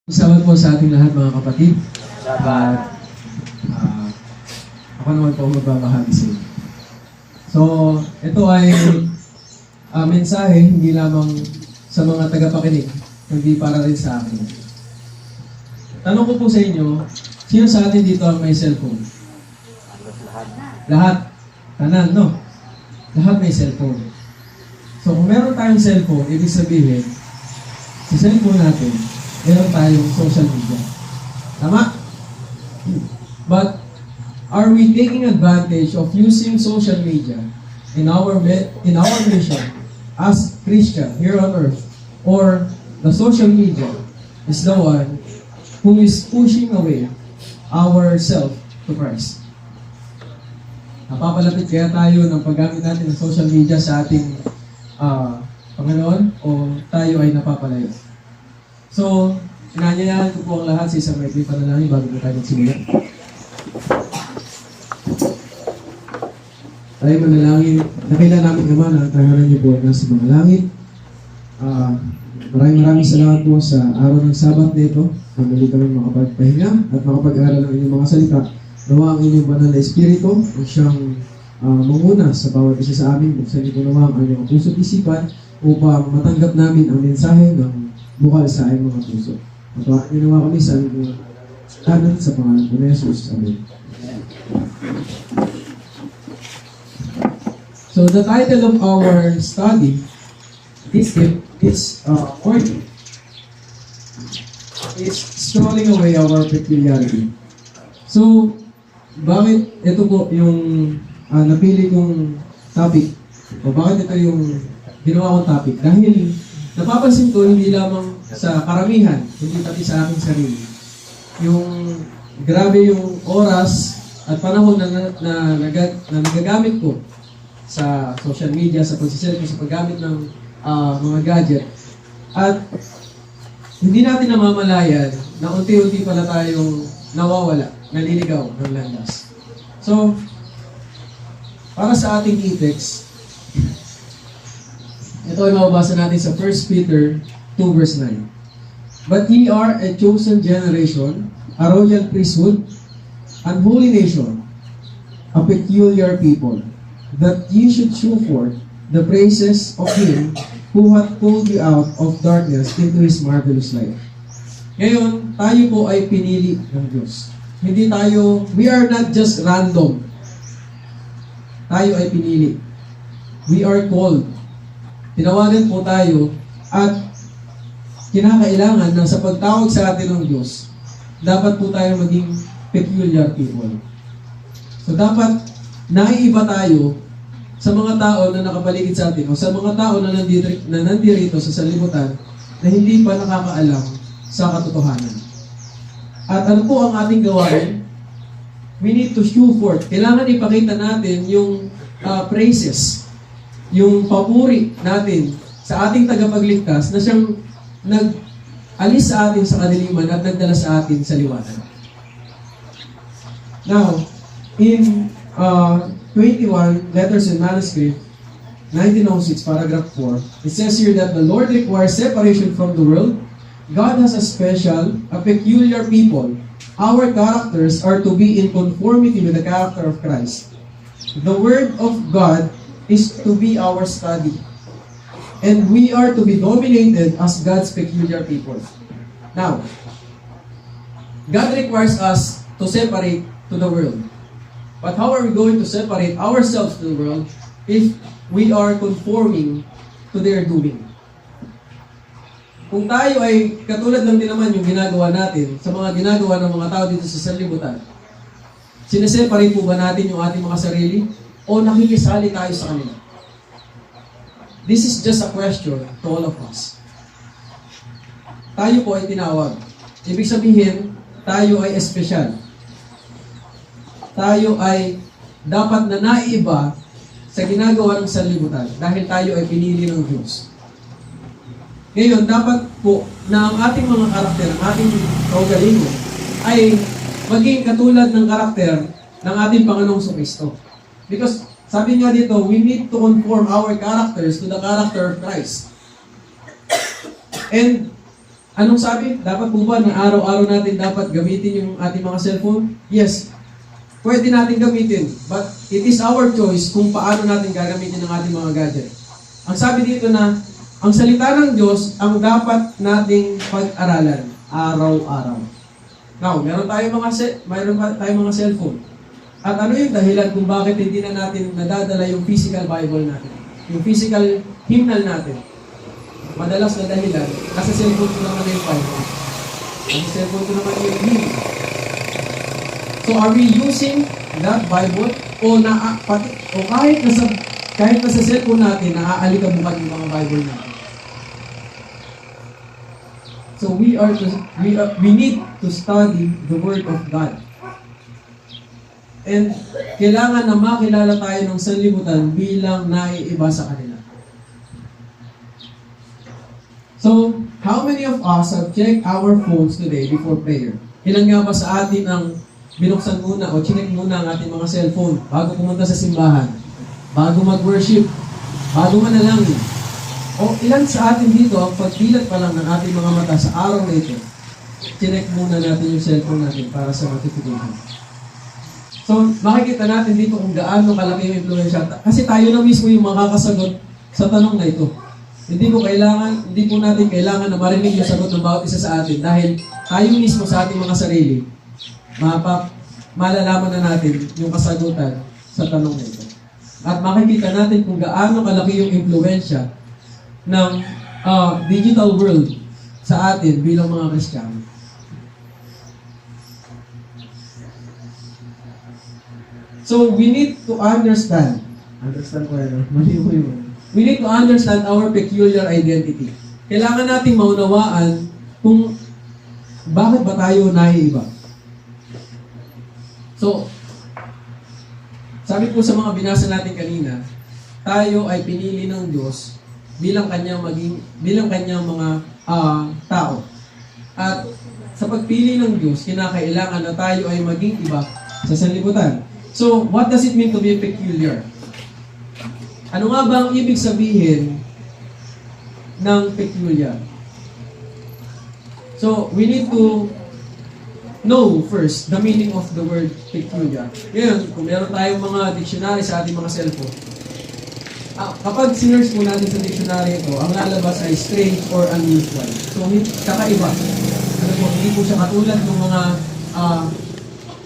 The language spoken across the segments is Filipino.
Salamat po sa ating lahat mga kapatid. At ako naman po magbabahagi sa inyo. So, ito ay mensahe hindi lamang sa mga tagapakinig, kundi para rin sa akin. Tanong ko po sa inyo, sino sa atin dito ang may cellphone? Lahat. Tanan, no? Lahat may cellphone. So, kung meron tayong cellphone, ibig sabihin, sa cellphone natin, meron tayong social media. Tama? But, are we taking advantage of using social media in our mission as Christian here on earth? Or the social media is the one who is pushing away ourselves to Christ? Napapalapit kaya tayo ng paggamit natin ng social media sa ating Panginoon o tayo ay napapalayo? So, inanyayahan ko po ang lahat sa isang maikling panalangin bago po tayo magsimula. Tayo manalangin. Nakila namin naman na tanganan niyo po na sa mga langit. Maraming salamat po sa araw ng Sabat nito na muli kami makapagpahinga at makapag-aral ng inyong mga salita. Nawa ang inyong banal na Espiritu ang siyang manguna sa bawat isa sa amin. Buksan niyo po naman ang inyong puso at isipan upang matanggap namin ang mensahe ng bukal sa aming mga puso. Matuwaan niyo naman kami sa aming kanan sa pangalan po ni Jesus. Amen. So the title of our study this morning is Strolling Away Our Peculiarity. So, bakit ito po yung napili kong topic? O bakit ito yung ginawa kong topic? Dahil napapansin ko hindi lamang sa karamihan, hindi pati sa aking sarili. Yung grabe yung oras at panahon na nagagamit ko sa social media, sa pagsiselfie, sa paggamit ng mga gadget. At hindi natin namamalayan na unti-unti pala tayong nawawala, naliligaw ng landas. So, para sa ating e-text, ito ay mababasa natin sa 1 Peter 2 verse 9. But ye are a chosen generation, a royal priesthood, an holy nation, a peculiar people, that ye should show forth the praises of Him who hath called you out of darkness into His marvelous light. Ngayon, tayo po ay pinili ng Diyos. Hindi tayo, we are not just random. Tayo ay pinili. We are called. Tinawagan po tayo at kinakailangan na sa pagtawag sa atin ng Diyos, dapat po tayo maging peculiar people. So dapat naiiba tayo sa mga tao na nakapaligid sa atin o sa mga tao na nandirito sa sanlibutan na hindi pa nakakaalam sa katotohanan. At ano po ang ating gawain? We need to show forth. Kailangan ipakita natin yung praises, yung papuri natin sa ating tagapagligtas na siyang nag-alis sa atin sa kadiliman at nagdala sa atin sa liwanag. Now, in 21 letters in manuscript, 1906, paragraph 4, it says here that the Lord requires separation from the world. God has a peculiar people. Our characters are to be in conformity with the character of Christ. The Word of God is to be our study. And we are to be dominated as God's peculiar people. Now, God requires us to separate to the world. But how are we going to separate ourselves to the world if we are conforming to their doing? Kung tayo ay katulad lang din naman yung ginagawa natin sa mga ginagawa ng mga tao dito sa sanlibutan, sineseparate po ba natin yung ating mga sarili o nakikisali tayo sa kanila? This is just a question to all of us. Tayo po ay tinawag. Ibig sabihin, tayo ay espesyal. Tayo ay dapat na naiiba sa ginagawa ng sanlibutan dahil tayo ay pinili ng Diyos. Ngayon, dapat po na ang ating mga karakter, ang ating kaugalingon ay maging katulad ng karakter ng ating Panginoong Kristo. Because sabi nga dito, we need to conform our characters to the character of Christ. And Anong sabi? Dapat po ba na araw-araw natin dapat gamitin yung ating mga cellphone? Yes. Pwede natin gamitin. But it is our choice kung paano natin gagamitin ang ating mga gadget. Ang sabi dito na, ang salita ng Diyos ang dapat nating pag-aralan araw-araw. Now, meron tayong mga cellphone. At ano yung dahilan kung bakit hindi na natin nadadala yung physical Bible natin? Yung physical hymnal natin? Madalas na dahilan, nasa cellphone ko naman yung Bible. Nasa cellphone ko naman yung hymn. So are we using that Bible? O kahit nasa cellphone natin, naaalikabukan yung mga Bible natin. So we need to study the Word of God. And kailangan na makilala tayo ng sanlibutan bilang naiiba sa kanila. So, how many of us have checked our phones today before prayer? Ilan nga ba sa atin ang binuksan muna o chinek muna ang ating mga cellphone bago pumunta sa simbahan, bago mag-worship, bago manalangin? O ilan sa atin dito, ang pagdilat pa lang ng ating mga mata sa araw na ito, chinek muna natin yung cellphone natin para sa notification. So, makikita natin dito kung gaano kalaki yung influensya. Kasi tayo na mismo yung makakasagot sa tanong na ito. Hindi po natin kailangan na marinig yung sagot ng bawat isa sa atin dahil tayo mismo sa ating mga sarili, malalaman na natin yung kasagutan sa tanong na ito. At makikita natin kung gaano kalaki yung influensya ng digital world sa atin bilang mga Kristiyano. So, we need to understand. We need to understand our peculiar identity. Kailangan nating maunawaan kung bakit ba tayo naiiba. So, sabi po sa mga binasa natin kanina, tayo ay pinili ng Diyos bilang kanyang mga tao. At sa pagpili ng Diyos, kinakailangan na tayo ay maging iba sa sanlibutan. So, what does it mean to be peculiar? Ano nga ba ang ibig sabihin ng peculiar? So, we need to know first the meaning of the word peculiar. Ngayon, kung meron tayong mga dictionary sa ating mga cellphone, kapag sinerge po natin sa dictionary ito, ang lalabas ay strange or unusual. So, kakaiba. Hindi po siya katulad ng mga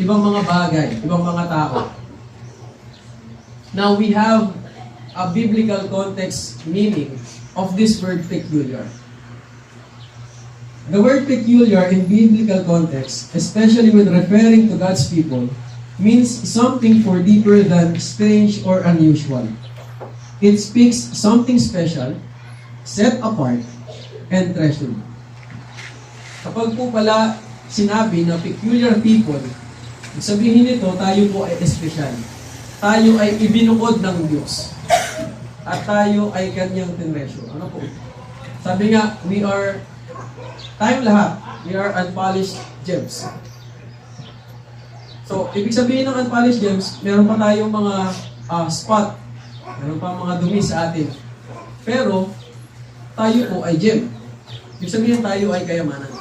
ibang mga bagay, ibang mga tao. Now, we have a biblical context meaning of this word peculiar. The word peculiar in biblical context, especially when referring to God's people, means something for deeper than strange or unusual. It speaks something special, set apart, and treasured. Kapag po pala sinabi na peculiar people, sabihin nito, tayo po ay espesyal. Tayo ay ibinukod ng Diyos. At tayo ay kanyang tinresyo. Ano po? Sabi nga, tayong lahat, we are unpolished gems. So, ibig sabihin ng unpolished gems, meron pa tayong mga spot, meron pa mga dumi sa atin. Pero, tayo po ay gem. Ibig sabihin tayo ay kayamanan.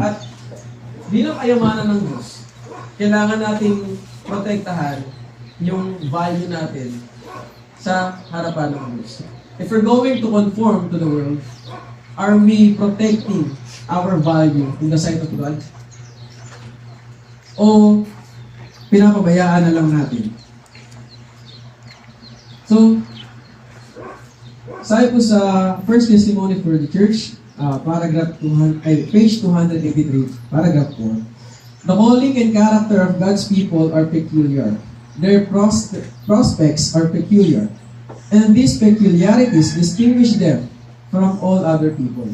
At bilang kayamanan ng Diyos, kailangan nating protektahan yung value natin sa harapan ng Diyos. If we're going to conform to the world, are we protecting our value in the sight of God? O pinapabayaan na lang natin? So, sabi po sa First Testimony for the Church, page 283, paragraph 4, the calling and character of God's people are peculiar. Their prospects are peculiar. And these peculiarities distinguish them from all other people.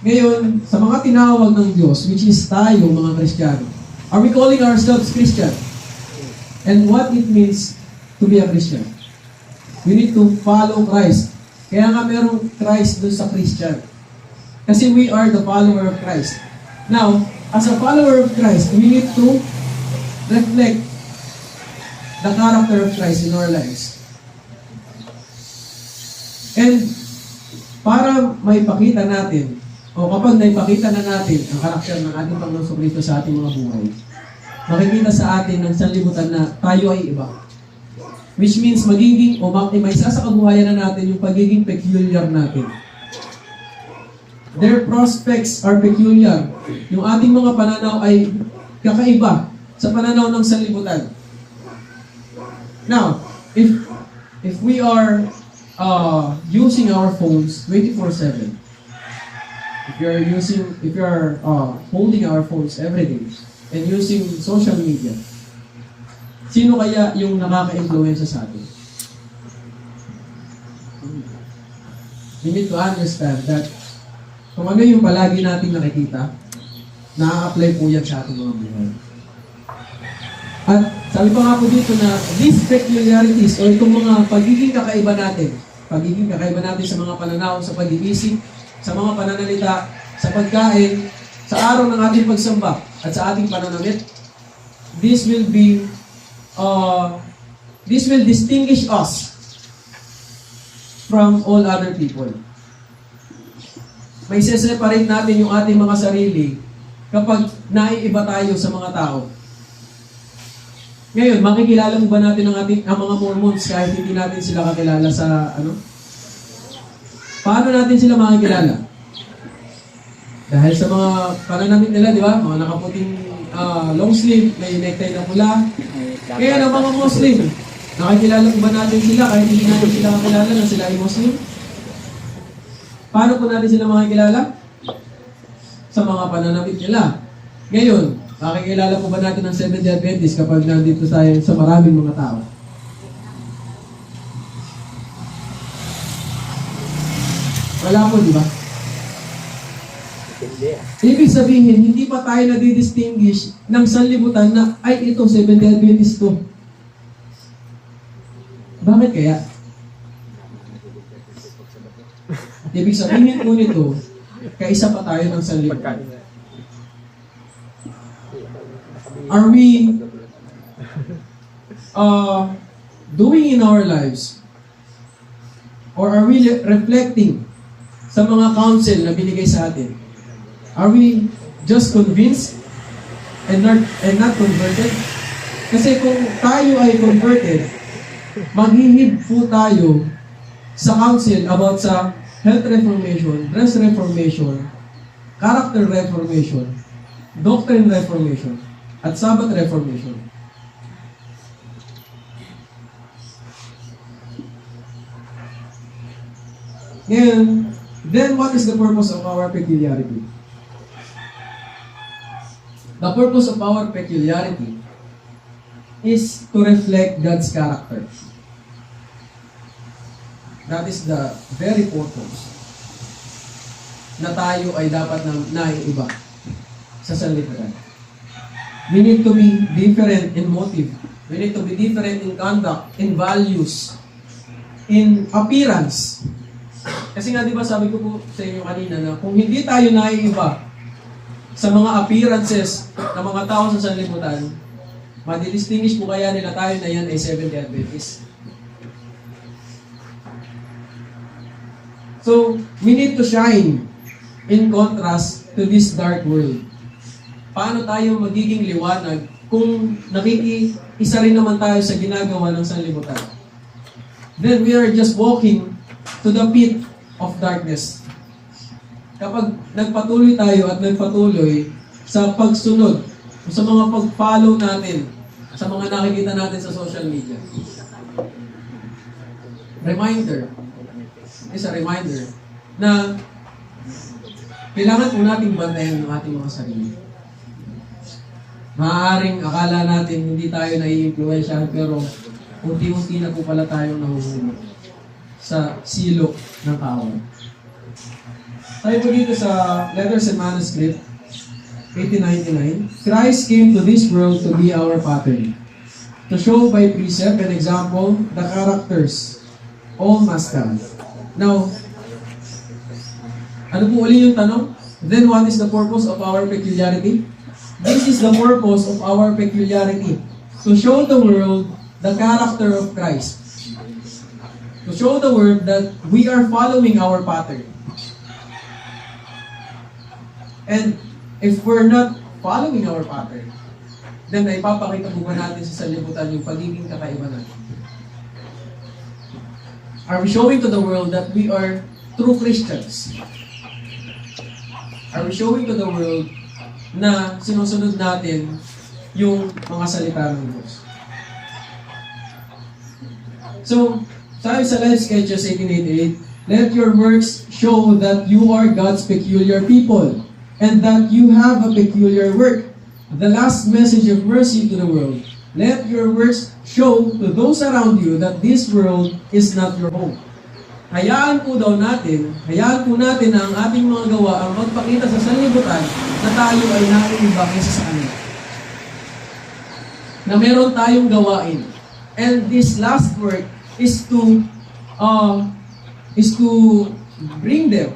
Ngayon, sa mga tinawag ng Diyos, which is tayo, mga Kristiyano, are we calling ourselves Christian? And what it means to be a Christian? We need to follow Christ. Kaya nga merong Christ dun sa Christian. Kasi we are the follower of Christ. Now, as a follower of Christ, we need to reflect the character of Christ in our lives. And para maipakita natin, o kapag naipakita na natin ang karakter ng ating Panginoong Kristo sa ating mga buhay, makikita sa atin ng sanlibutan na tayo ay iba. Which means magiging, o may isa sa kabuhayan na natin yung pagiging peculiar natin. Their prospects are peculiar. Yung ating mga pananaw ay kakaiba sa pananaw ng sanlibutan. Now, if we are using our phones 24/7, if you are holding our phones every day and using social media, sino kaya yung nakaka-influensya sa atin? We need to understand that kung ano yung palagi nating nakikita, na-apply po yan sa ating mga buhay. At sabi pa nga po dito na these peculiarities o itong mga pagiging kakaiba natin sa mga pananaw, sa pag-iisip, sa mga pananalita, sa pagkain, sa araw ng ating pagsamba, at sa ating pananamit, this will distinguish us from all other people. May separate natin yung ating mga sarili kapag naiiba tayo sa mga tao. Ngayon, makikilala mo ba natin ang mga Mormons kahit hindi natin sila kakilala sa Paano natin sila makikilala? Dahil sa mga pananamit nila, di ba? Mga nakaputing long sleeve, may necktie na pula. Kaya ang mga Muslim, nakikilala mo ba natin sila kahit hindi natin sila kakilala na sila ay Muslim? Paano po natin sila makikilala? Sa mga pananamit nila. Ngayon, makikilala po ba natin ang Seventh-day Adventist kapag nandito tayo sa maraming mga tao? Wala po, di ba? Ibig sabihin, hindi pa tayo nadidistinguish ng sanlibutan na, ay ito, Seventh-day Adventist to. Bakit kaya? Ibig sabihin po nito, kaisa pa tayo ng sanlibutan. Are we doing in our lives, or are we reflecting sa mga counsel na binigay sa atin? Are we just convinced and not converted? Kasi kung tayo ay converted, maghihid po tayo sa counsel about sa health reformation, dress reformation, character reformation, doctrine reformation, at Sabbath reformation. Ngayon, then what is the purpose of our peculiarity? The purpose of our peculiarity is to reflect God's character. That is the very purpose na tayo ay dapat naiiba sa sanlibutan. We need to be different in motive. We need to be different in conduct, in values, in appearance. Kasi nga, di ba, sabi ko po sa inyo kanina na kung hindi tayo naiiba sa mga appearances ng mga tao sa sanlibutan, madidistinguish po kaya nila tayo na yan ay Seventh-day Adventist. So, we need to shine in contrast to this dark world. Paano tayo magiging liwanag kung nakikiisa rin naman tayo sa ginagawa ng sanlibutan? Then we are just walking to the pit of darkness. Kapag nagpatuloy tayo at nagpatuloy sa pagsunod, sa mga pag-follow natin, sa mga nakikita natin sa social media. Reminder, is a reminder na kailangan po nating bantayan ng ating mga sarili. Maaaring akala natin hindi tayo nai-influensyahan, pero unti-unti na po pala tayong nahuhulog sa silok ng kawan. Tayo po dito sa Letters and Manuscript, 1899. Christ came to this world to be our pattern, to show by precept and example the characters all must have. Now, ano po uli yung tanong? Then what is the purpose of our peculiarity? This is the purpose of our peculiarity, to show the world the character of Christ. To show the world that we are following our pattern. And if we're not following our pattern, then naipapakita po ba natin sa sanlibutan yung pagiging kakaiba natin? Are we showing to the world that we are true Christians? Are we showing to the world na sinusunod natin yung mga salita ng Diyos? So, sabi sa Life Sketches 1888, let your works show that you are God's peculiar people and that you have a peculiar work. The last message of mercy to the world. Let your works show to those around you that this world is not your home. Hayaan po natin na ang ating mga gawa ang magpakita sa sanlibutan na tayo ay naiiba kaysa sa kanila. Na meron tayong gawain. And this last work is to bring them,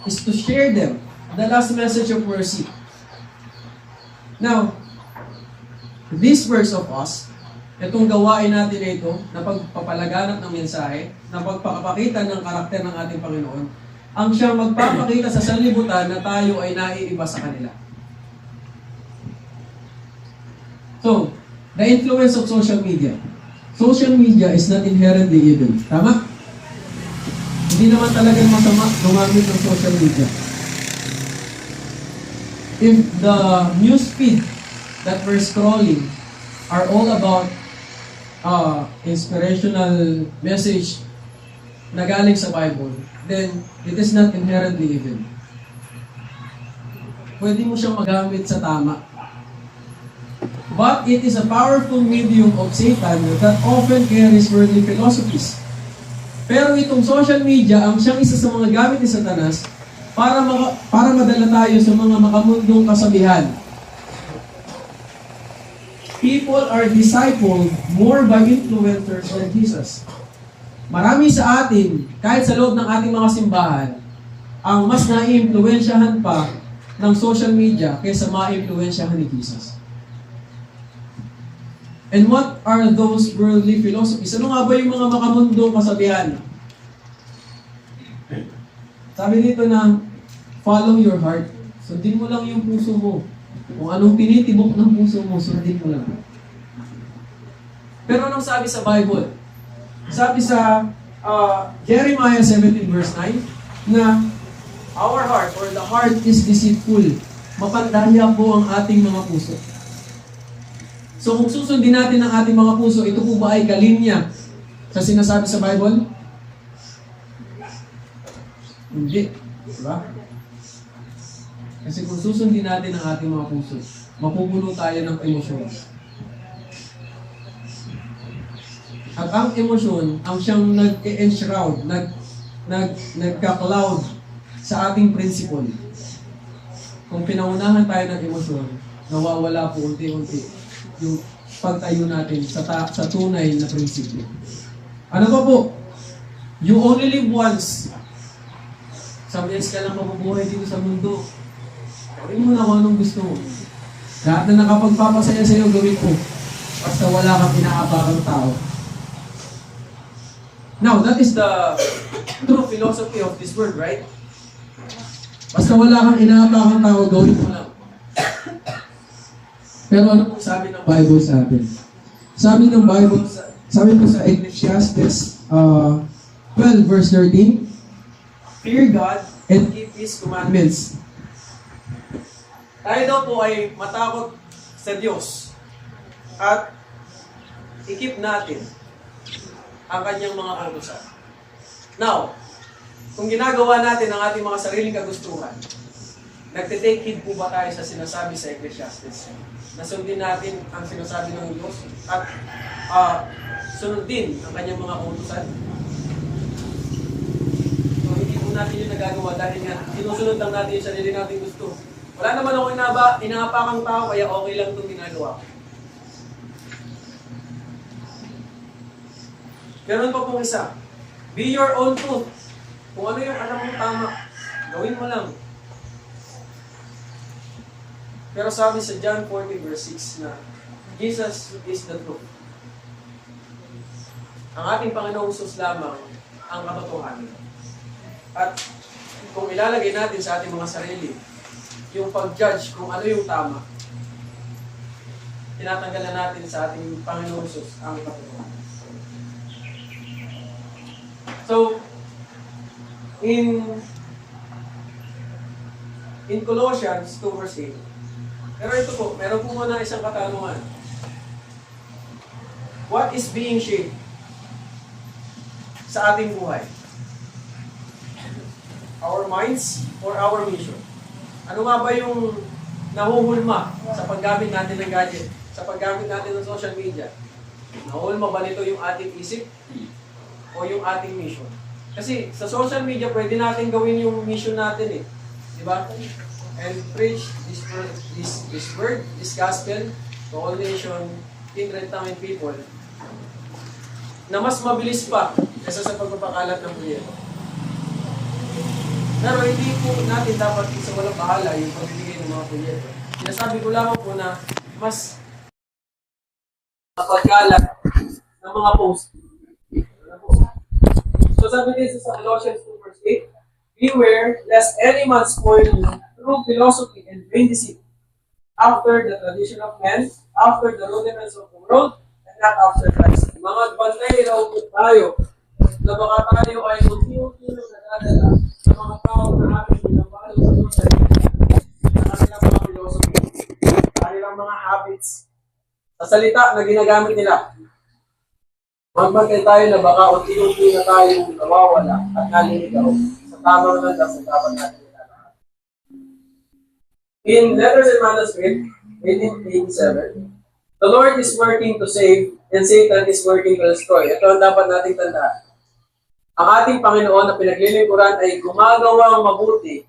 is to share them, the last message of mercy. Now, these works of us, itong gawain natin na ito, na pagpapalaganap ng mensahe, na pagpapakita ng karakter ng ating Panginoon, ang siyang magpapakita sa sanlibutan na tayo ay naiiba sa kanila. So, the influence of social media. Social media is not inherently evil. Tama? Hindi naman talagang masama gumamit ng social media. If the news feed that we're scrolling are all about inspirational message na galing sa Bible, then it is not inherently evil. Pwede mo siyang magamit sa tama. But it is a powerful medium of Satan that often carries worldly philosophies. Pero itong social media ang siyang isa sa mga gamit ni Satanas para madala tayo sa mga makamundong kasabihan. People are discipled more by influencers than Jesus. Marami sa atin, kahit sa loob ng ating mga simbahan, ang mas naiimpluwensyahan pa ng social media kaysa maiimpluwensyahan ni Jesus. And what are those worldly philosophies? Ano nga ba yung mga makamundong kasabihan? Sabi dito na, follow your heart. Sundin mo lang yung puso mo. Kung anong tinitibok ng puso mo, sundin mo lang. Pero anong sabi sa Bible? Sabi sa Jeremiah 17 verse 9, na our heart or the heart is deceitful. Mapandaya po ang ating mga puso. So kung susundin natin ang ating mga puso, ito po ba ay kalinya sa sinasabi sa Bible? Hindi. Diba? Kasi kung susundin natin ang ating mga puso, mapupuno tayo ng emosyon. At ang emosyon, ang siyang nag-enshroud, nagka-cloud sa ating principle. Kung pinaunahan tayo ng emosyon, nawawala po unti-unti yung pagtayo natin sa tunay na prinsipyo. Ano pa po? You only live once. Sabi ka lang mabubuhay dito sa mundo. Gawin mo na kung anong gusto mo. Lahat na nakapagpapasaya sa iyo, gawin mo. Basta wala kang inaapakang tao. Now, that is the true philosophy of this world, right? Basta wala kang inaapakang tao, gawin mo lang. Pero ano po sabi ng Bible sa atin? Sabi ng Bible, sabi po sa Ecclesiastes 12 verse 13, fear God and keep His commandments. Tayo daw po ay matakot sa Diyos at i-keep natin ang kanyang mga kautusan. Now, kung ginagawa natin ang ating mga sariling kagustuhan, nagte-take heed po ba tayo sa sinasabi sa Ecclesiastes? Nasundin natin ang sinasabi ng Diyos at sunod din ang kanyang mga kautusan. So, hindi po natin yung nagagawa dahil nga sinusunod lang natin yung sarili natin gusto. Wala naman ako inaapakang tao, kaya okay lang itong ginagawa. Meron pa pong isa. Be your own truth. Kung ano yung alam mong tama, gawin mo lang. Pero sabi sa John 14 verse 6 na Jesus is the truth. Ang ating Panginoong Jesus lamang ang katotohanan. At kung ilalagay natin sa ating mga sarili, yung pag-judge kung ano yung tama, tinatanggal na natin sa ating Panginoon Jesus ang katotohanan. So, in Colossians 2 verse 8, pero ito po, meron po muna isang katanungan. What is being shaped sa ating buhay? Our minds or our mission? Ano nga ba yung nahuhulma sa paggamit natin ng gadget, sa paggamit natin ng social media? Nahuhulma ba nito yung ating isip o yung ating mission? Kasi sa social media, pwede natin gawin yung mission natin eh. Di ba? And preach this word, this gospel to all nation, kindred, tongue, and people, na mas mabilis pa kaysa sa pagpapakalat ng proyekto. Pero hindi po natin dapat sa walang bahala yung pagbibigay ng mga proyekto. Sinasabi ko lamang po na mas pagkalat ng mga post. So sabi din sa Colossians 2 verse 8, beware lest any man spoil you through philosophy and vain deceit, after the tradition of men, after the rudiments of the world, and not after Christ. Mga bantay raw po tayo, na baka tayo ay unti-unti na nadadala sa mga tao na ating pinapalo sa social media, sa kanilang mga philosophy, sa kanilang mga habits, sa salita na ginagamit nila. Magbantay tayo na baka unti-unti na tayo nawawala at naliligaw sa tamang landas sa dapat natin ilalakad. In Letters and Manuscript, 1887, the Lord is working to save and Satan is working to destroy. Ito ang dapat nating tandaan. Ang ating Panginoon na pinaglilingkuran ay gumagawang mabuti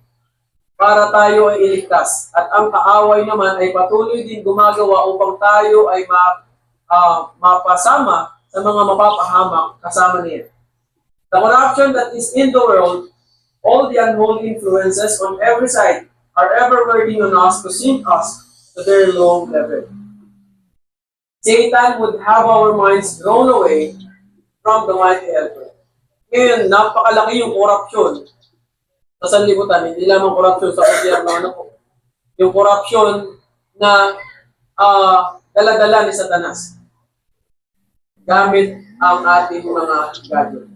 para tayo ay iligtas. At ang kaaway naman ay patuloy din gumagawa upang tayo ay mapasama sa mga mapapahamak kasama niya. The corruption that is in the world, all the unholy influences on every side are ever working on us to sink us to their low level. Satan would have our minds drawn away from the mighty helper. Ngayon, napakalaki yung korupsyon sa sanlibutan. Hindi lamang korupsyon sa gobyerno, ano po. Yung korupsyon na dala-dala ni Satanas gamit ang ating mga gadget.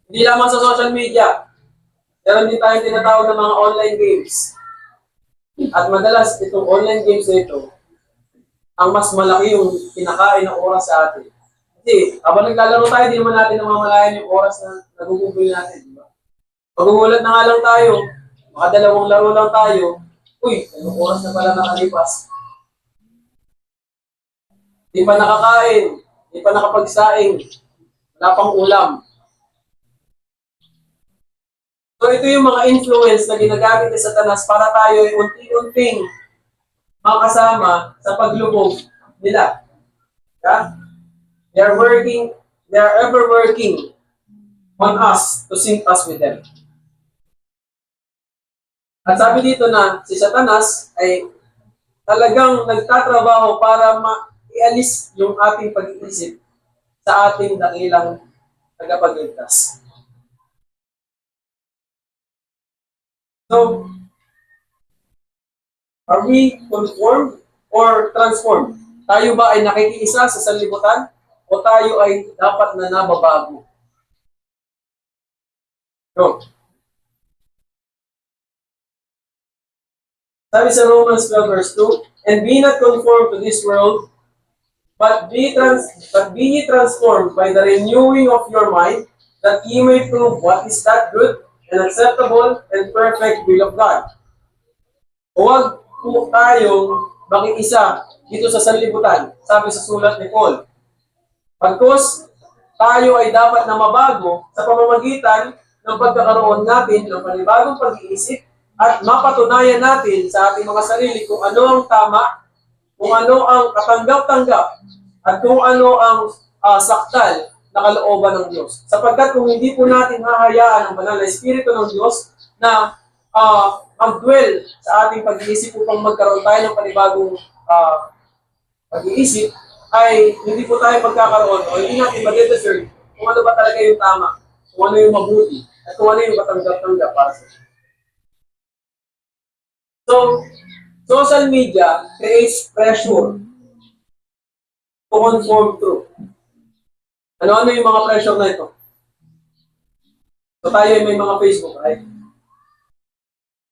Hindi lamang sa social media. Meron din tayong tinatawag ng mga online games. At madalas itong online games na ito, ang mas malaki yung kinakain ng oras sa atin. Kasi habang naglalaro tayo, di naman natin namamalayan yung oras na nagugubil natin. Diba? Magugulat na nga lang tayo, makadalawang laro lang tayo, uy, anong oras na pala nakalipas. Di pa nakakain, di pa nakapagsaing, wala pang ulam. So ito yung mga influence na ginagamit ni Satanas para tayo ay unti-unting makasama sa paglubog nila. Yeah? They are ever working on us to sink us with them. At sabi dito na si Satanas ay talagang nagtatrabaho para maialis yung ating pag-iisip sa ating dakilang tagapagligtas. So, are we conformed or transformed? Tayo ba ay nakikiisa sa sanlibutan o tayo ay dapat na nababago? So, sabi sa Romans 12 verse 2, and be not conformed to this world, but be ye transformed by the renewing of your mind, that ye may prove what is that good and acceptable and perfect will of God. Huwag po tayong makiisa dito sa sanlibutan, sabi sa sulat ni Paul. Pagkos tayo ay dapat na mabago sa pamamagitan ng pagkakaroon natin ng panibagong pag-iisip at mapatunayan natin sa ating mga sarili kung ano ang tama, kung ano ang katanggap-tanggap, at kung ano ang sakdal na kalooban ng Diyos. Sapagkat kung hindi po natin hahayaan ang banal na Espiritu ng Diyos na mag-dwell sa ating pag-iisip upang magkaroon tayo ng panibagong pag-iisip, ay hindi po tayo magkakaroon o hindi natin mag-discern kung ano ba talaga yung tama, kung ano yung mabuti, at kung ano yung katanggap-tanggap para sa Diyos. So, social media creates pressure to conform to. Ano-ano yung mga pressure na ito? So tayo ay may mga Facebook, right?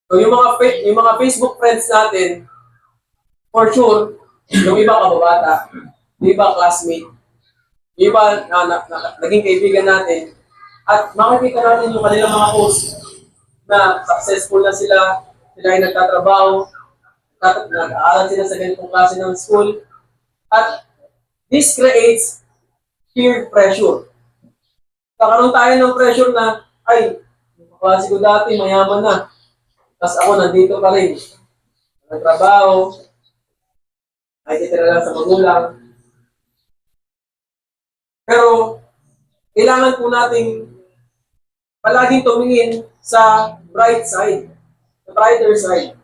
So yung mga Facebook friends natin, for sure, yung iba kababata, yung iba classmate, yung iba naging kaibigan natin, at makikita natin yung kanilang mga posts na successful na sila, sila ay nagtatrabaho, nag-aaral sila sa ganitong klase ng school, at this creates peer pressure. Kakaroon tayo ng pressure na, ay, klase ko dati, mayaman na, tapos ako nandito pa rin, nagtrabaho, nakikitira lang sa magulang. Pero, kailangan po nating palaging tumingin sa bright side, sa brighter side.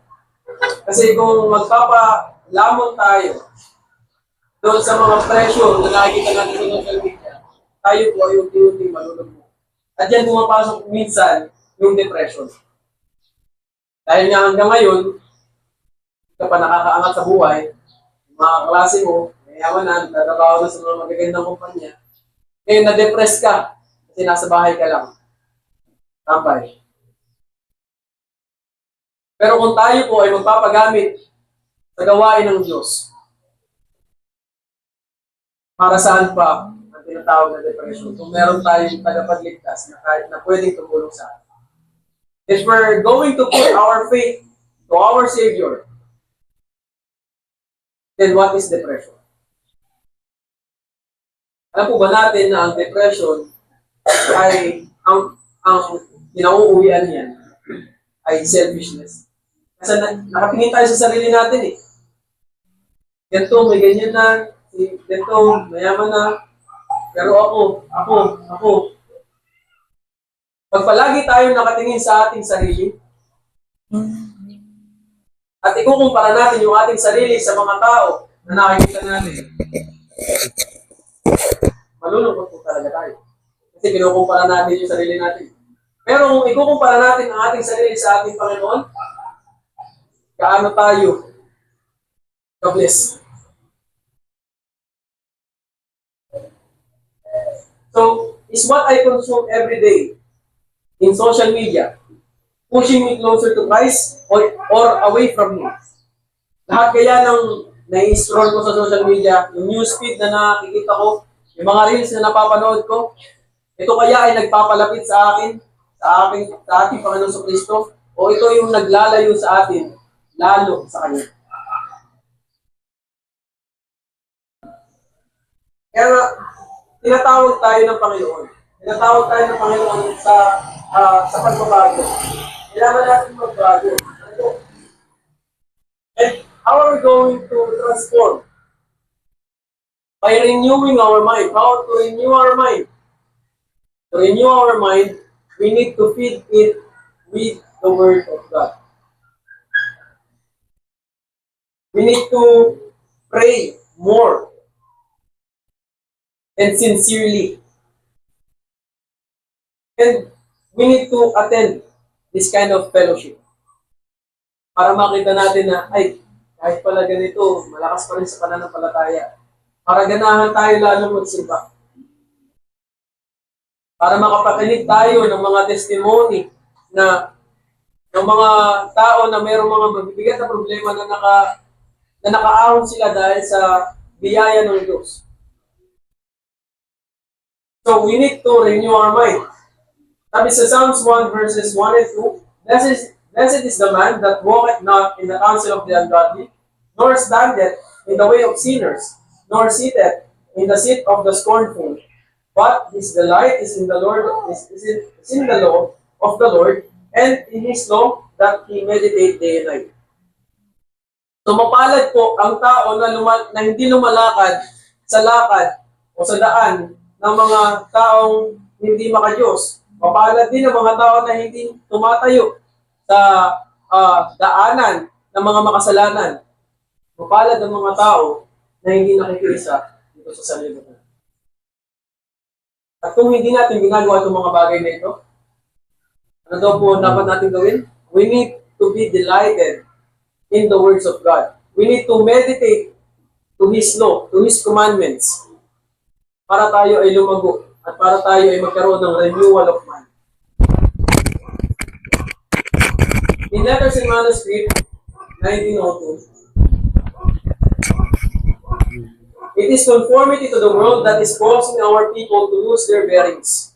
Kasi kung magpapalamon tayo doon sa mga pressure na nakikita natin sa social media, tayo po ay unti-unti malulubog. At yan pumapasok minsan yung depression. Dahil nga hanggang ngayon, hindi ka pa nakakaangat sa buhay, yung mga klase mo, mayaman na, nagtatrabaho na sa mga magagandang kumpanya, eh na-depress ka kasi nasa bahay ka lang. Tambay. Pero kung tayo po ay magpapagamit sa gawain ng Diyos, para saan pa ang tinatawag na depression? Kung meron tayong tagapagligtas na kahit na pwedeng tumulong sa atin. If we're going to put our faith to our Savior, then what is depression? Alam po ba natin na ang depression ay ang kinauuwian niyan ay selfishness. Kasi nakatingin tayo sa sarili natin eh. Ganito, may ganyan na, ganito, mayaman na, pero ako. Pag palagi tayo nakatingin sa ating sarili, at ikukumpara natin yung ating sarili sa mga tao na nakikita natin, malulungkot po talaga tayo. Kasi kinukumpara natin yung sarili natin. Pero kung ikukumpara natin ang ating sarili sa ating Panginoon, kaano tayo ka-bless? So, is what I consume every day in social media pushing me closer to Christ or away from Him? Lahat kaya ng nai-scroll ko sa social media, yung newsfeed na nakikita ko, yung mga reels na napapanood ko, ito kaya ay nagpapalapit sa akin, sa ating Panginoon sa Kristo, o ito yung naglalayo sa atin, lalo sa Kanya. Kaya tinatawag tayo ng Panginoon. Tinatawag tayo ng Panginoon sa pagbabago. Kailangan natin magbago. And how are we going to transform? By renewing our mind. How to renew our mind? To renew our mind, we need to feed it with the Word of God. We need to pray more and sincerely. And we need to attend this kind of fellowship. Para makita natin na, ay, kahit pala ganito, malakas pa rin sa pananampalataya. Para ganahan tayo lalo magsimba. Para makapakinig tayo ng mga testimony na ng mga tao na mayroong mga mabibigat na problema na nakaahon sila dahil sa biyaya ng Diyos. So we need to renew our mind. Sabi sa Psalms 1 verses 1 and 2, Blessed is the man that walketh not in the counsel of the ungodly, nor standeth in the way of sinners, nor sitteth in the seat of the scornful. But his delight is in the Lord, is in the law of the Lord, and in his law that he meditate day and night. So mapalad po ang tao na hindi lumalakad sa lakad o sa daan ng mga taong hindi makadiyos. Mapalad din ang mga tao na hindi tumatayo sa daanan ng mga makasalanan. Mapalad ang mga tao na hindi nakikiisa dito sa sanlibutan. At kung hindi natin ginagawa itong mga bagay na ito, ano daw po dapat natin gawin? We need to be delighted in the words of God. We need to meditate to His law, to His commandments, para tayo ay lumago at para tayo ay magkaroon ng renewal of mind. In Letters and Manuscript, 1902, it is conformity to the world that is causing our people to lose their bearings.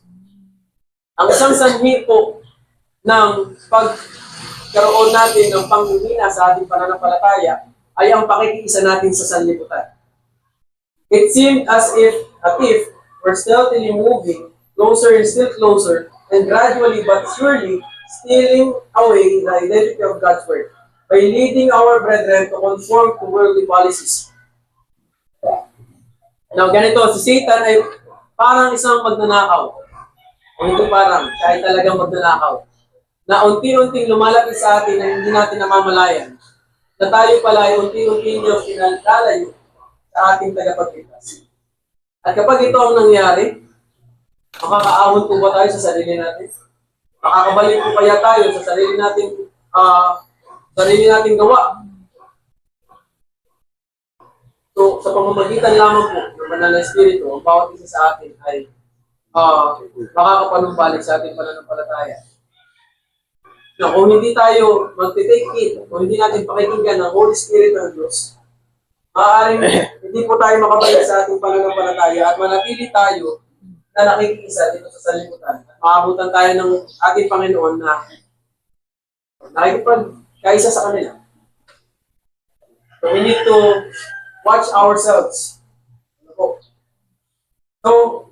Ang isang sanhi po ng pagkaroon natin ng panghihina sa ating pananampalataya ay ang pakikiisa natin sa sanlibutan. It seemed as if we're stealthily moving closer and still closer and gradually but surely stealing away the identity of God's Word by leading our brethren to conform to worldly policies. Now, ganito, si Satan ay parang isang magnanakaw. O hindi parang, kahit talagang magnanakaw. Na unti-unting lumalapit sa atin na hindi natin namamalayan. Na tayo pala ay unti-unting niyong pinagkalayo sa ating tagapagligtas. At kapag ito ang nangyari, makakaahon po ba tayo sa sarili natin? Makakabalik po kaya tayo sa sarili nating gawa? So, sa pamamagitan lamang po ng Banal na Espiritu, ang bawat isa sa atin ay makakapanumbalik sa ating pananampalataya. Now, kung hindi tayo mag-take it, kung hindi natin pakikinggan ng Holy Spirit ng Diyos, maaaring hindi po tayo makabalik sa ating pananampalataya at manatili tayo na nakikisa dito sa sanlibutan. At maabutan tayo ng ating Panginoon na nakikipagkaisa sa kanila. So, we need to watch ourselves. So,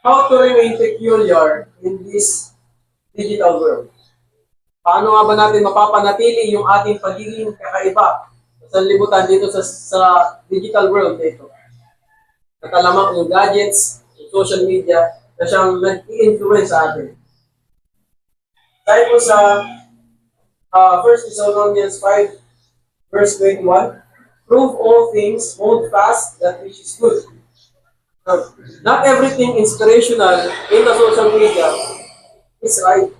how to remain peculiar in this digital world? Paano nga ba natin mapapanatili yung ating pagiging kakaiba sa libutan dito sa digital world dito? Nakalamak yung gadgets, yung social media, na siyang nag-i-influence sa atin. Tayo po sa 1 Thessalonians 5, verse 21, prove all things, hold fast that which is good. Now, not everything inspirational in the social media is right.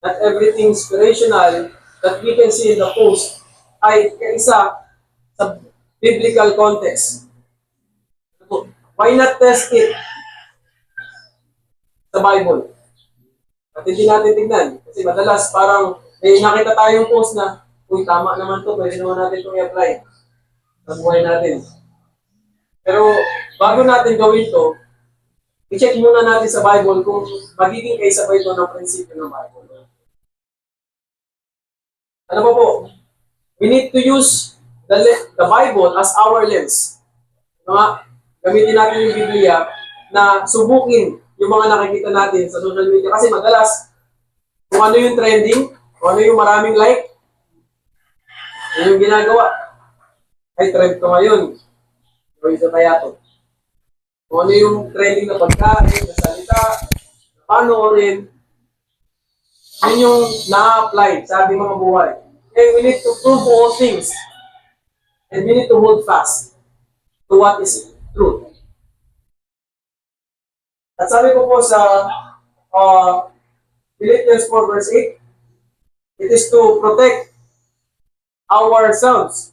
Not everything inspirational that we can see in the post ay kaisa sa biblical context. Why not test it sa Bible? At hindi natin tignan. Kasi madalas parang may nakita tayong post na, uy, tama naman to, pwede naman natin itong i-apply sa buhay natin. Pero bago natin gawin to, i-check muna natin sa Bible kung magiging kaisa ba ito ng prinsipyo ng Bible. Ano pa po? We need to use the Bible as our lens. Gamitin natin yung Biblia na subukin yung mga nakikita natin sa social media. Kasi madalas, kung ano yung trending, kung ano yung maraming like, yun yung ginagawa. Ay, trend ko ngayon. Gawin sa kaya to. Kung ano yung trending na pagkain, na salita, na panoorin, yun yung na-apply sa ating mga buhay. Okay, we need to prove all things. And we need to hold fast to what is truth. At sabi ko po sa Philippians 4 verse 8, it is to protect ourselves.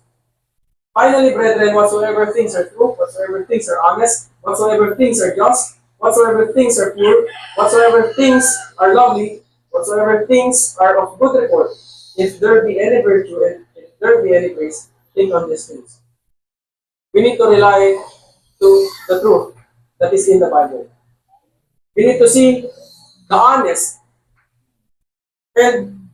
Finally, brethren, whatsoever things are true, whatsoever things are honest, whatsoever things are just, whatsoever things are pure, whatsoever things are lovely, whatsoever things are of good report, if there be any virtue and if there be any praise, think on these things. We need to rely to the truth that is in the Bible. We need to see the honest. And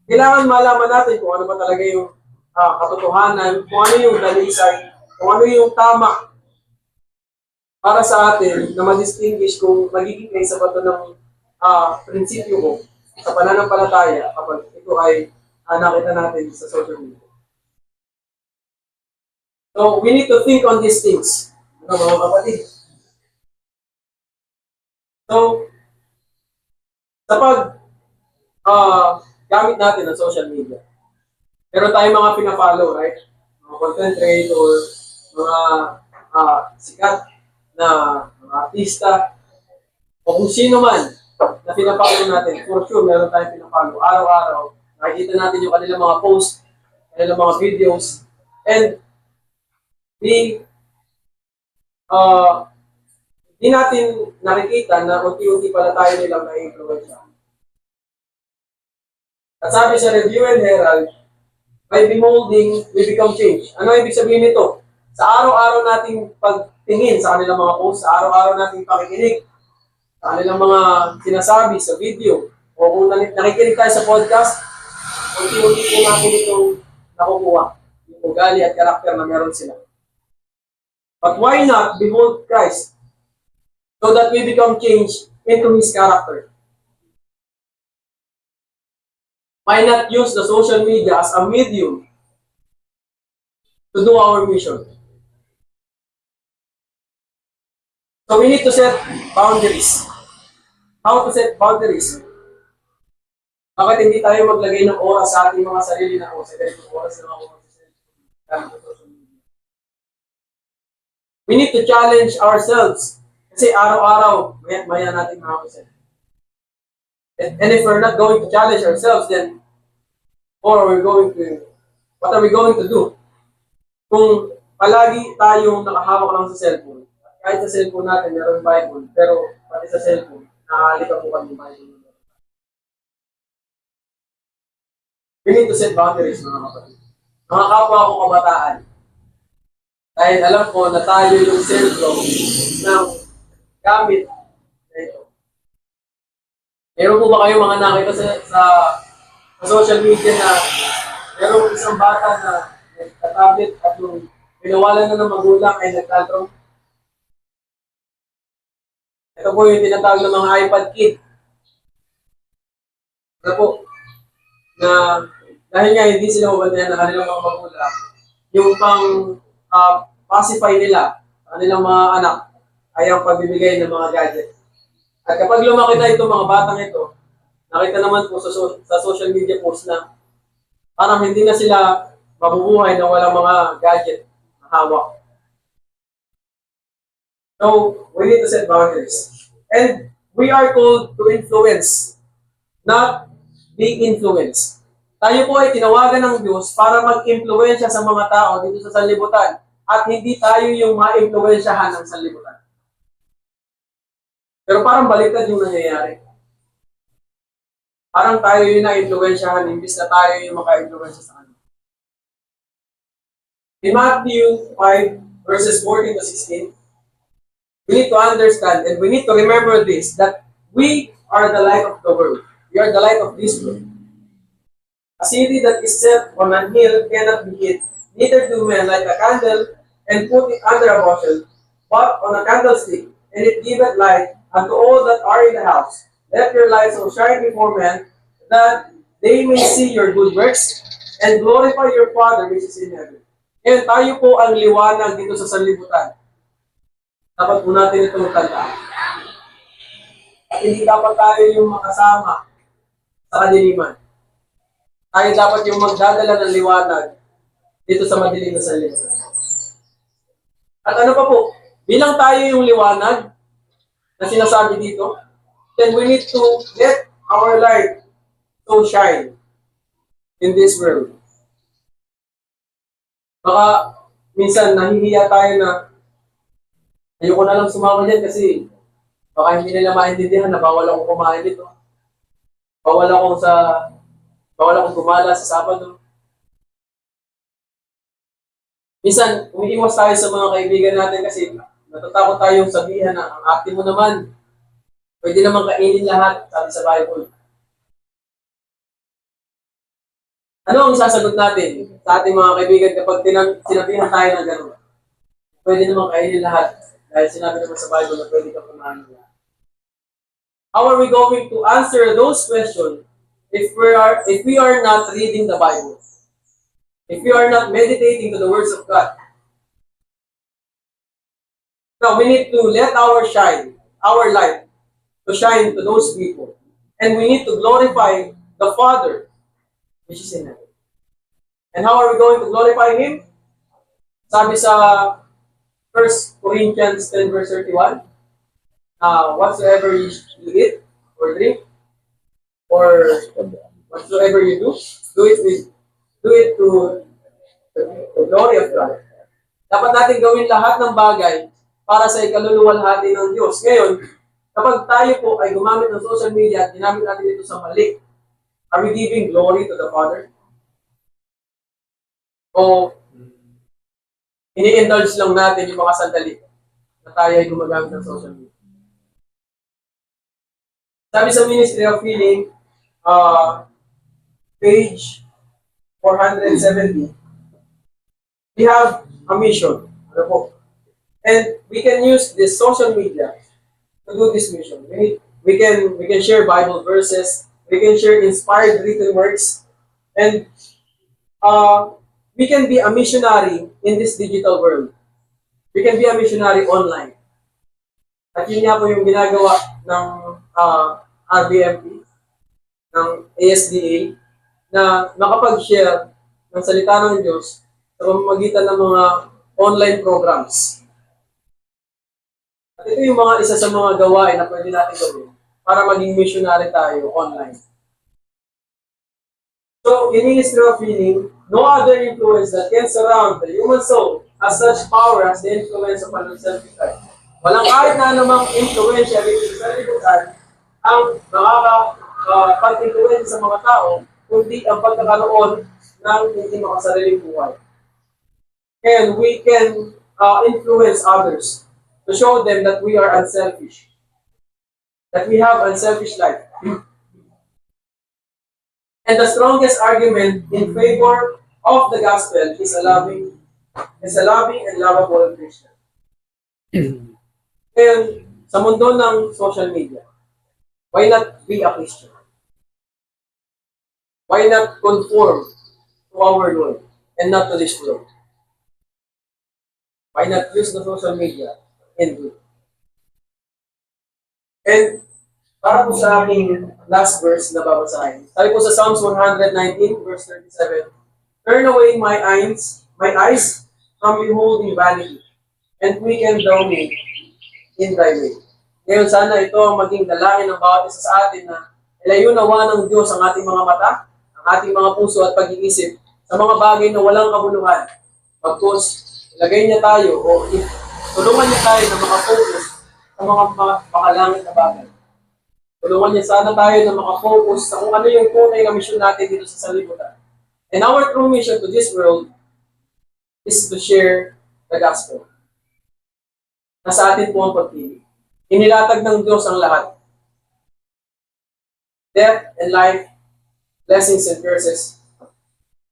kailangan malaman natin kung ano ba talaga yung katotohanan, kung ano yung dalisay, kung ano yung tama para sa atin na ma-distinguish kung magiging kaisa ba ito ng prinsipyo ko sa pananampalataya kapag ito ay nakita natin sa social media. So, we need to think on these things. Ano mga kapatid? So, sa gamit natin ng social media, meron tayong mga pina-follow, right? Mga content creator, mga sikat na mga artista, o kung sino man na pina-follow natin, for sure meron tayong pina-follow araw-araw na Nakikita natin yung kanilang mga posts, kanilang mga videos, and di natin nakikita na unti-unti pala tayo nilang na-influence. At sabi sa Review and Herald, by beholding, we become changed. Ano ibig sabihin nito? Sa araw-araw nating pagtingin sa kanilang mga posts, sa araw-araw nating pakikinig, sa kanilang mga sinasabi sa video, o kung nakikinig tayo sa podcast, unti-unti po natin itong nakukuha, yung ugali at karakter na meron sila. But why not behold Christ so that we become changed into His character? Why not use the social media as a medium to do our mission? So we need to set boundaries. How to set boundaries? Bakit hindi tayo maglagay ng oras sa ating mga sarili na sa ganitong oras na ako sa social media? We need to challenge ourselves. Kasi araw-araw, maya natin makakusin. And if we're not going to challenge ourselves, then what are we going to do? Kung palagi tayong nakahawak lang sa cellphone, kahit sa cellphone natin meron Bible, pero pati sa cellphone, nakakalimutan yung Bible. We need to set boundaries, mga kapatid. Mga kapwa ko kabataan. Dahil alam ko na tayo yung sentro ng gamit na ito. Meron po ba kayo mga nakita sa social media na meron isang bata na nagka-tablet at nung pinawalan na ng magulang ay nagtantrum? Ito po yung tinatawag ng mga iPad Kid. Ito po, na dahil nga hindi sila mabantayan ng kanilang mga magulang, yung pang pacify nila, kanilang mga anak, ay ang pagbibigay ng mga gadget. At kapag lumaki na itong mga batang ito, nakita naman po sa social media post na parang hindi na sila mabubuhay na walang mga gadget na hawak. So, we need to set boundaries. And we are called to influence, not be influenced. Tayo po ay tinawagan ng Diyos para mag-impluensya sa mga tao dito sa sanlibutan at hindi tayo yung ma-impluensyahan ng sanlibutan. Pero parang baliktad yung nangyayari. Parang tayo yung na-influensyahan imbis na tayo yung maka-influensya sa kanila. In Matthew 5, verses 14 to 16, we need to understand and we need to remember this, that we are the light of the world. We are the light of this world. A city that is set on an hill cannot be hid. Neither do men light a candle and put it under a bushel, but on a candlestick, and it giveth light unto all that are in the house. Let your light so shine before men, that they may see your good works, and glorify your Father which is in heaven. And tayo po ang liwanag dito sa sanlibutan. Dapat po natin itong tandaan. At hindi dapat tayo yung makasama sa kadiliman. Tayo dapat yung magdadala ng liwanag dito sa madilim na sanlibutan. At ano pa po, bilang tayo yung liwanag na sinasabi dito, then we need to let our light so shine in this world. Baka minsan nahihiya tayo na ayoko na lang sumama dyan kasi baka hindi nila maintindihan na bawal akong kumain dito. Bawal akong gumala sa Sabado. Minsan, umiiwas tayo sa mga kaibigan natin kasi natatakot tayong sabihan na ang ate mo naman, pwede naman kainin lahat, sabi sa Bible. Ano ang sasagot natin sa ating mga kaibigan kapag sinabihan tayo ng gano'n? Pwede naman kainin lahat dahil sinabi naman sa Bible na pwede kang kumain lahat. How are we going to answer those questions if we are not reading the Bible? If we are not meditating to the words of God? Now, we need to let our light, to shine to those people. And we need to glorify the Father, which is in heaven. And how are we going to glorify Him? Sabi sa 1 Corinthians 10 verse 31, whatsoever you eat or drink or Whatsoever you do it to the glory of God. Dapat natin gawin lahat ng bagay para sa ikaluluwalhati ng Diyos. Ngayon, kapag tayo po ay gumamit ng social media at ginamit natin ito sa mali, are we giving glory to the Father? O ini-indulge lang natin yung mga sandali na tayo ay gumagamit ng social media? Sabi sa Ministry of Healing, page 470, we have a mission. Ano po? And we can use this social media to do this mission. We can share Bible verses, we can share inspired written works, and we can be a missionary in this digital world. We can be a missionary online. At yun nga po yung ginagawa ng RBMP, ng ASDA, na makapag-share ng salita ng Diyos sa pamamagitan ng mga online programs. At ito yung isa sa mga gawain na pwede natin gawin para maging missionary tayo online. So, in Ministry of Healing, no other influence that can surround the human soul has such power as the influence of an unselfish life. Walang kahit na namang influensya dito sa libutan ang nakakapag-influensya sa mga tao, kundi ang pagkakaroon ng hindi makasariling buhay. And we can influence others to show them that we are unselfish, that we have unselfish life. And the strongest argument in favor of the gospel is a loving and lovable Christian. And sa mundo ng social media, why not be a Christian? Why not conform to our Lord and not to this world? Why not use the social media in good? And para po sa aking last verse na babasahin, sabi po sa Psalms 119, verse 37, turn away my eyes from beholding vanity, and quicken thou me in thy way. Ngayon sana ito ang maging dalangin ng bawat isa sa atin na ilayo nawa ng Diyos ang ating mga mata, ang ating mga puso at pag-iisip sa mga bagay na walang kabuluhan. Pagkos ilagay niya tayo o tulungan niya tayo na makafocus sa mga makalangit na bagay. Tulungan niya sana tayo na makafocus sa kung ano yung tunay na mission natin dito sa salibutan. And our true mission to this world is to share the gospel. Nasa atin po ang pagpili. Inilatag ng Diyos ang lahat. Death and life, blessings and curses.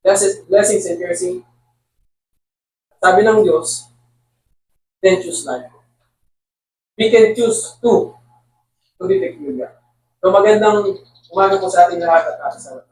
Blessings and cursing. Sabi ng Diyos, then choose life. We can choose to be peculiar. So magandang umaga po sa ating lahat at sa